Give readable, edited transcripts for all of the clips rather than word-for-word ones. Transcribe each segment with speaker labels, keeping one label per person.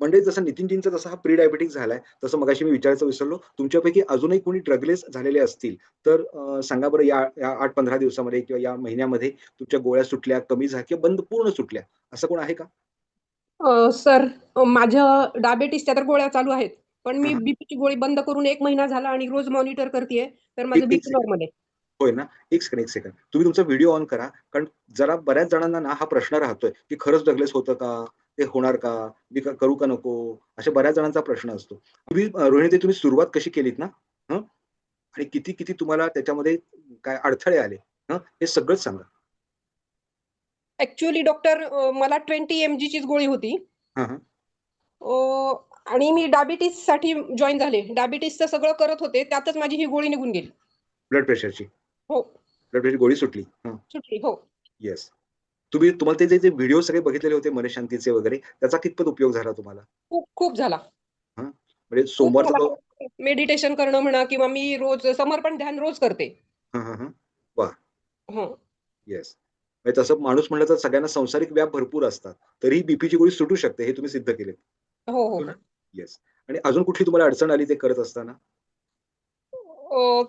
Speaker 1: म्हणजे जसं नितीनजींचा जसा हा प्री डायबिटिक झालाय, तसं मगाशी मी विचारायचं विसरलो. तुमच्यापैकी अजूनही कोणी ड्रगलेस झालेले असतील, तर सांगा बरं या 8-15 दिवसामध्ये किंवा या महिन्यामध्ये तुमच्या गोळ्या सुटल्या, कमी झाल्या किंवा बंद पूर्ण सुटल्या, असं कोण आहे का?
Speaker 2: सर, माझ्या डायबिटीसच्या तर गोळ्या चालू आहेत. पण
Speaker 1: हां,
Speaker 2: मी
Speaker 1: हां.
Speaker 2: बीपीची गोळी बंद करून 1 महिना झाला आणि रोज मॉनिटर करतेय. तर माझं
Speaker 1: 1
Speaker 2: बीपी
Speaker 1: सेकंड.
Speaker 2: नॉर्मल आहे.
Speaker 1: होय ना? 1 सेकंड, 1 सेकंड. तुम्ही तुमचा व्हिडिओ ऑन करा. कारण जरा बऱ्याच जणांना ना हा प्रश्न राहतोय, की खरंच डगलेस होतं का? ते होणार का? मी करू का नको? अशा बऱ्याच जणांचा प्रश्न असतो. तुम्ही रोहिणीताई तुम्ही सुरुवात कशी केलीत ना? हं? आणि किती त्याच्यामध्ये काय अडथळे आले? हं? हे सगळंच सांगा.
Speaker 2: ऍक्च्युअली डॉक्टर, मला 20 mgचीच गोळी होती.
Speaker 1: हां, हां.
Speaker 2: आणि मी डायबिटीससाठी जॉइन झाले. डायबिटीसचं सगळं करत होते. त्यातच माझी ही गोळी निघून गेली.
Speaker 1: ब्लड प्रेशरची.
Speaker 2: हो.
Speaker 1: ब्लड प्रेशरची गोळी सुटली. हं.
Speaker 2: सुटली. हो.
Speaker 1: येस. तुम्हाला ते जे व्हिडिओ सगळे बघितलेले होते मनःशांतीचे वगैरे, त्याचा कितपत उपयोग झाला तुम्हाला?
Speaker 2: खूप खूप झाला.
Speaker 1: हां. म्हणजे
Speaker 2: खूप
Speaker 1: सोमवारचा
Speaker 2: झाला.
Speaker 1: जो
Speaker 2: मेडिटेशन करणं म्हणा किंवा मी रोज समर्पण ध्यान रोज करते.
Speaker 1: हां, हां, हां. वाह!
Speaker 2: हं.
Speaker 1: येस. म्हणजे तसं माणूस म्हटलं तर सगळ्यांना सांसारिक व्याप भरपूर असतात. तरीही बीपीची गोळी सुटू शकते हे तुम्ही सिद्ध केलेत.
Speaker 2: हो, हो,
Speaker 1: हो ना?
Speaker 2: हो.
Speaker 1: येस. आणि अजून कुठली तुम्हाला अडचण आली ते करत असताना?
Speaker 2: अ,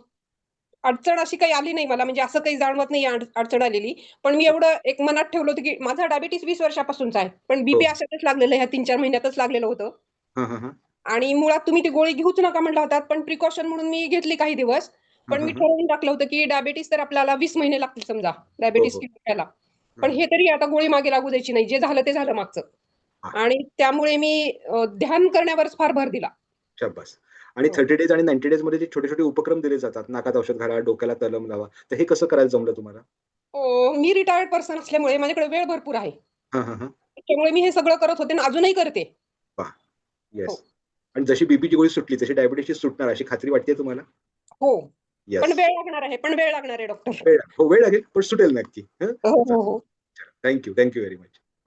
Speaker 2: अडचण अशी काही आली नाही मला, म्हणजे असं काही जाणवत नाही अडचण आलेली. पण मी एवढं एक मनात ठेवलं होतं, की माझा डायबिटीस 20 वर्षापासूनचा आहे. पण
Speaker 1: हो.
Speaker 2: बीपी अशातच लागलेलं ह्या 3-4 महिन्यातच लागलेलं होतं.
Speaker 1: हां, हां, हां.
Speaker 2: आणि मुळात तुम्ही ती गोळी घेऊच नका म्हटला होतात, पण प्रिकॉशन म्हणून मी घेतली काही दिवस.
Speaker 1: हां,
Speaker 2: पण मी
Speaker 1: हां, हां.
Speaker 2: ठरवून टाकलं होतं, की डायबिटीस तर आपल्याला 20 महिने लागतील समजा,
Speaker 1: हो,
Speaker 2: डायबिटीस
Speaker 1: हो.
Speaker 2: क्युअर व्हायला.
Speaker 1: हां,
Speaker 2: पण
Speaker 1: हां.
Speaker 2: हे तरी आता गोळी मागे लागू द्यायची नाही. जे झालं ते झालं मागचं.
Speaker 1: हां.
Speaker 2: आणि त्यामुळे मी ध्यान करण्यावरच फार भर दिला.
Speaker 1: शाब्बास. आणि
Speaker 2: हो.
Speaker 1: 30 डेज आणि 90 डेजमध्ये जे छोटे-छोटे उपक्रम दिले जातात, नाकात औषध घाला, डोक्याला तलम लावा, तर हे कसं करायला जमलं तुम्हाला?
Speaker 2: मी रिटायर्ड पर्सन असल्यामुळे माझ्याकडे वेळ भरपूर आहे.
Speaker 1: हां, हां, हां.
Speaker 2: त्यामुळे मी हे सगळं करत होते आणि अजूनही करते.
Speaker 1: वाह!
Speaker 2: हो.
Speaker 1: येस. आणि जशी बीपीची गोळी सुटली, तशी डायबिटीसची सुटणार अशी खात्री वाटते तुम्हाला?
Speaker 2: हो. पण
Speaker 1: येस.
Speaker 2: वेळ लागणार आहे, पण वेळ लागणार आहे डॉक्टर.
Speaker 1: वेळ हो, वेळ लागेल, पण सुटेल नक्की. हं.
Speaker 2: हो, हो, हो.
Speaker 1: Thank you very much.